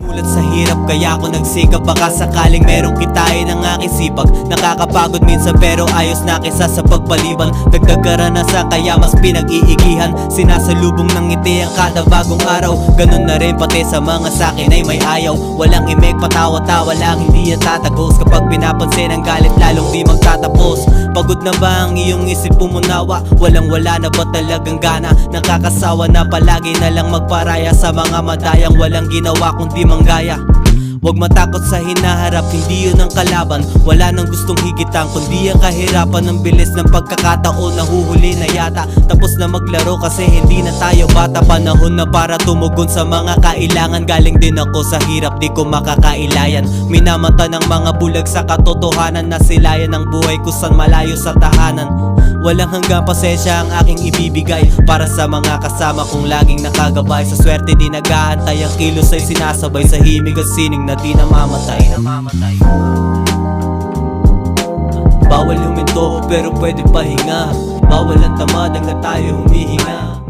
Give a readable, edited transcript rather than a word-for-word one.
Mulat sa hirap kaya ako nagsikap, baka sakaling merong kitain ng aking sipag. Nakakapagod minsan pero ayos na kesa sa pagpaliban. Dagdag karanasan kaya mas pinag-iigihan. Sinasalubong ng ngiti ang kada bagong araw. Ganun na rin pati sa mga sakin ay may ayaw. Walang imek, patawa-tawa lang, hindi yan tatagos. Kapag pinapansin ang galit lalong di magtatapos. Pagod na ba ang iyong isip pumunawa? Walang-wala na ba talagang gana? Nakakasawa na palagi na lang magparaya sa mga madayang walang ginawa kundi manggaya. Huwag matakot sa hinaharap, hindi yun ang kalaban. Wala nang gustong higitan kundi ang kahirapan. Ang bilis ng pagkakataon, nahuhuli na yata. Tapos na maglaro kasi hindi na tayo bata. Panahon na para tumugon sa mga kailangan. Galing din ako sa hirap, di ko makakailayan. Minamata ng mga bulag sa katotohanan. Nasilayan ang buhay ko san malayo sa tahanan. Walang hanggang pasensya ang aking ibibigay para sa mga kasama kong laging nakagabay. Sa swerte di nag-aantay, ang kilos ay sinasabay sa himig at sining na di namamatay. Bawal huminto pero pwede pahinga. Bawal ang tamad hanggang tayo humihinga.